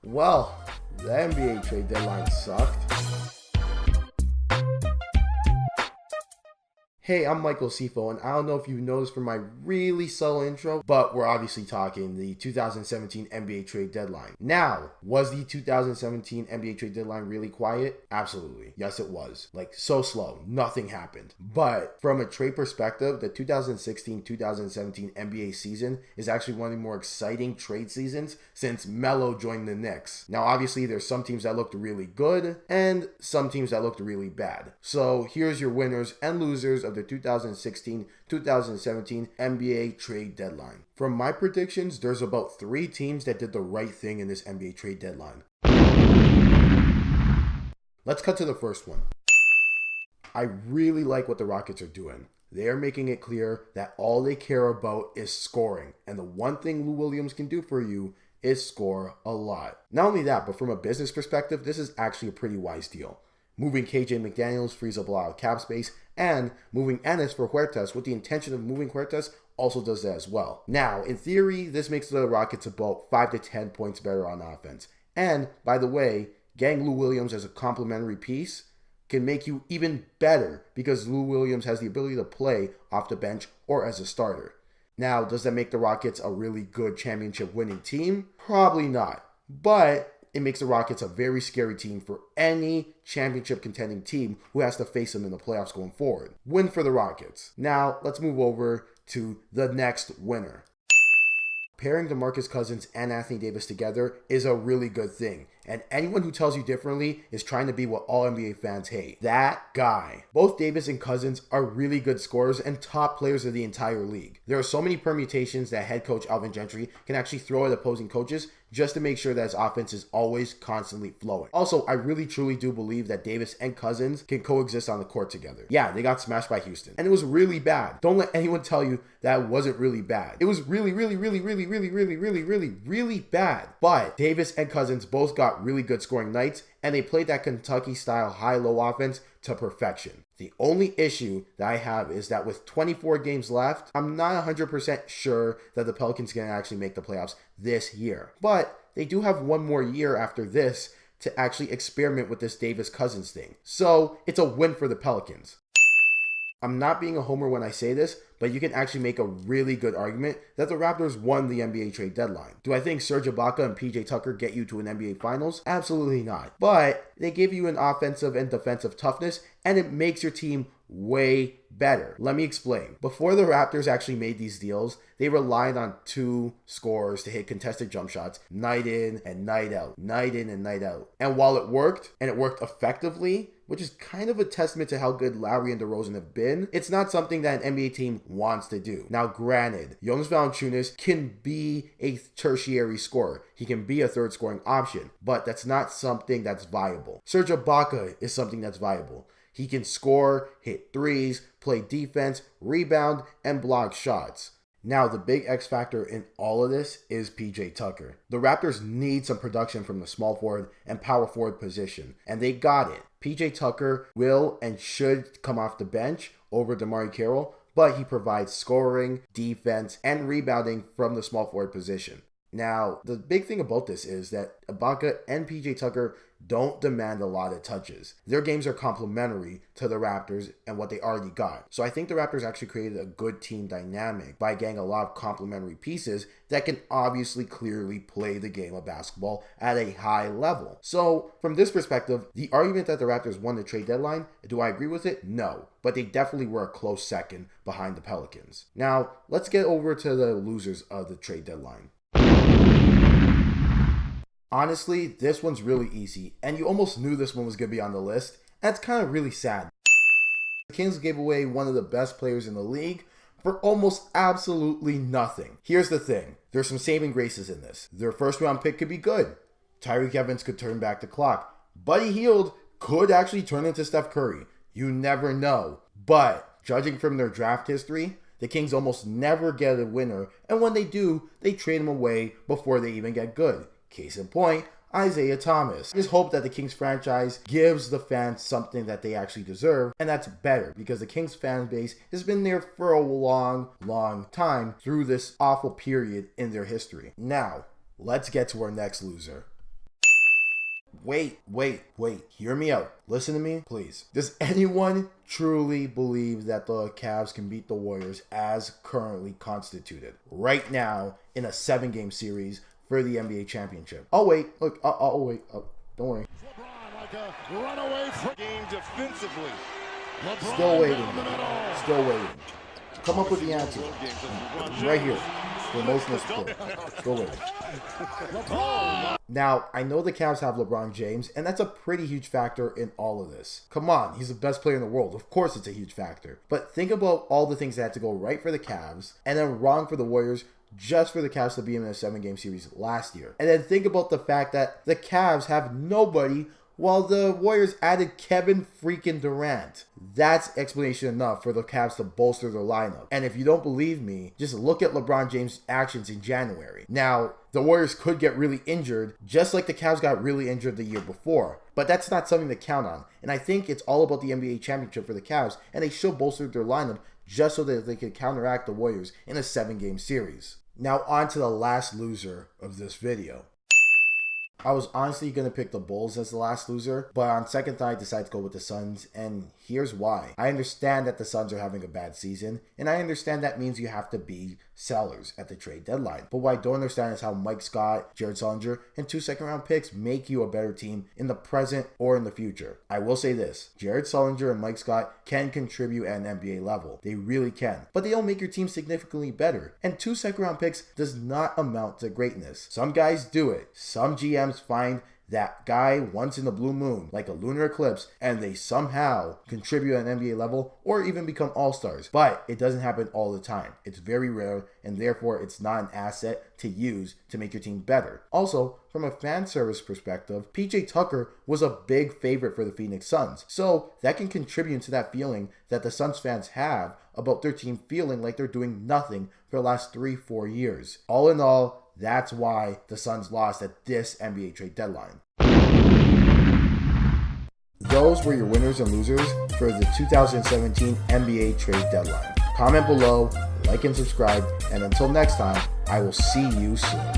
Well, the NBA trade deadline sucked. Hey, I'm Michael Sifo, and I don't know if you've noticed from my really subtle intro, but we're obviously talking the 2017 NBA trade deadline. Now, was the 2017 NBA trade deadline really quiet? Absolutely. Yes, it was. Like, so slow. Nothing happened. But from a trade perspective, the 2016-2017 NBA season is actually one of the more exciting trade seasons since Melo joined the Knicks. Now, obviously, there's some teams that looked really good and some teams that looked really bad. So here's your winners and losers of the 2016-2017 NBA trade deadline. From my predictions, there's about 3 teams that did the right thing in this NBA trade deadline. Let's cut to the first one. I really like what the Rockets are doing. They are making it clear that all they care about is scoring, and the one thing Lou Williams can do for you is score a lot. Not only that, but from a business perspective, this is actually a pretty wise deal. Moving KJ McDaniels frees up a lot of cap space, and moving Ennis for Huertas with the intention of moving Huertas also does that as well. Now, in theory, this makes the Rockets about 5 to 10 points better on offense. And, by the way, getting Lou Williams as a complementary piece can make you even better because Lou Williams has the ability to play off the bench or as a starter. Now, does that make the Rockets a really good championship winning team? Probably not. But it makes the Rockets a very scary team for any championship contending team who has to face them in the playoffs going forward. Win for the Rockets. Now, let's move over to the next winner. Pairing DeMarcus Cousins and Anthony Davis together is a really good thing. And anyone who tells you differently is trying to be what all NBA fans hate. That guy. Both Davis and Cousins are really good scorers and top players of the entire league. There are so many permutations that head coach Alvin Gentry can actually throw at opposing coaches just to make sure that his offense is always constantly flowing. Also, I really truly do believe that Davis and Cousins can coexist on the court together. Yeah, they got smashed by Houston. And it was really bad. Don't let anyone tell you that it wasn't really bad. It was really bad. But Davis and Cousins both got really good scoring nights, and they played that Kentucky-style high-low offense to perfection. The only issue that I have is that with 24 games left, I'm not 100% sure that the Pelicans can actually make the playoffs this year. But they do have one more year after this to actually experiment with this Davis-Cousins thing. So it's a win for the Pelicans. I'm not being a homer when I say this, but you can actually make a really good argument that the Raptors won the NBA trade deadline. Do I think Serge Ibaka and PJ Tucker get you to an NBA Finals? Absolutely not. But they give you an offensive and defensive toughness, and it makes your team way better. Let me explain. Before the Raptors actually made these deals, they relied on 2 scorers to hit contested jump shots night in and night out, night in and night out. And while it worked, and it worked effectively, which is kind of a testament to how good Lowry and DeRozan have been, it's not something that an NBA team wants to do. Now, granted, Jonas Valanciunas can be a tertiary scorer. He can be a third scoring option, but that's not something that's viable. Serge Ibaka is something that's viable. He can score, hit threes, play defense, rebound, and block shots. Now, the big X factor in all of this is PJ Tucker. The Raptors need some production from the small forward and power forward position, and they got it. PJ Tucker will and should come off the bench over DeMarre Carroll, but he provides scoring, defense, and rebounding from the small forward position. Now, the big thing about this is that Ibaka and PJ Tucker don't demand a lot of touches. Their games are complementary to the Raptors and what they already got. So I think the Raptors actually created a good team dynamic by getting a lot of complementary pieces that can obviously clearly play the game of basketball at a high level. So from this perspective, the argument that the Raptors won the trade deadline, do I agree with it? No. But they definitely were a close second behind the Pelicans. Now, let's get over to the losers of the trade deadline. Honestly, this one's really easy, and you almost knew this one was going to be on the list, and it's kind of really sad. The Kings gave away one of the best players in the league for almost absolutely nothing. Here's the thing. There's some saving graces in this. Their first round pick could be good. Tyreke Evans could turn back the clock. Buddy Hield could actually turn into Steph Curry. You never know. But judging from their draft history, the Kings almost never get a winner, and when they do, they trade him away before they even get good. Case in point, Isaiah Thomas. I just hope that the Kings franchise gives the fans something that they actually deserve, and that's better because the Kings fan base has been there for a long time through this awful period in their history. Now, let's get to our next loser. wait. Hear me out. Listen to me, please. Does anyone truly believe that the Cavs can beat the Warriors as currently constituted right now in a 7-game series for the NBA championship? I'll wait. Look, I'll wait. Don't worry. LeBron like a runaway game defensively. LeBron Still waiting. Come up with the answer. Right here. The emotional split. Still waiting. Now, I know the Cavs have LeBron James, and that's a pretty huge factor in all of this. Come on, he's the best player in the world. Of course it's a huge factor. But think about all the things that had to go right for the Cavs, and then wrong for the Warriors, just for the Cavs to be in a 7-game series last year. And then think about the fact that the Cavs have nobody while the Warriors added Kevin freaking Durant. That's explanation enough for the Cavs to bolster their lineup. And if you don't believe me, just look at LeBron James' actions in January. Now, the Warriors could get really injured, just like the Cavs got really injured the year before. But that's not something to count on. And I think it's all about the NBA championship for the Cavs, and they should bolster their lineup just so that they could counteract the Warriors in a 7-game series. Now on to the last loser of this video. I was honestly going to pick the Bulls as the last loser, but on second thought I decided to go with the Suns, and here's why. I understand that the Suns are having a bad season, and I understand that means you have to be sellers at the trade deadline. But what I don't understand is how Mike Scott, Jared Sullinger, and 2 second-round picks make you a better team in the present or in the future. I will say this, Jared Sullinger and Mike Scott can contribute at an NBA level. They really can. But they don't make your team significantly better. And 2 second-round picks does not amount to greatness. Some guys do it. Some GMs find that guy once in the blue moon, like a lunar eclipse, and they somehow contribute at an NBA level or even become all-stars. But it doesn't happen all the time. It's very rare, and therefore it's not an asset to use to make your team better. Also, from a fan service perspective, PJ Tucker was a big favorite for the Phoenix Suns. So that can contribute to that feeling that the Suns fans have about their team feeling like they're doing nothing for the last 3-4 years. All in all, that's why the Suns lost at this NBA trade deadline. Those were your winners and losers for the 2017 NBA trade deadline. Comment below, like and subscribe, and until next time, I will see you soon.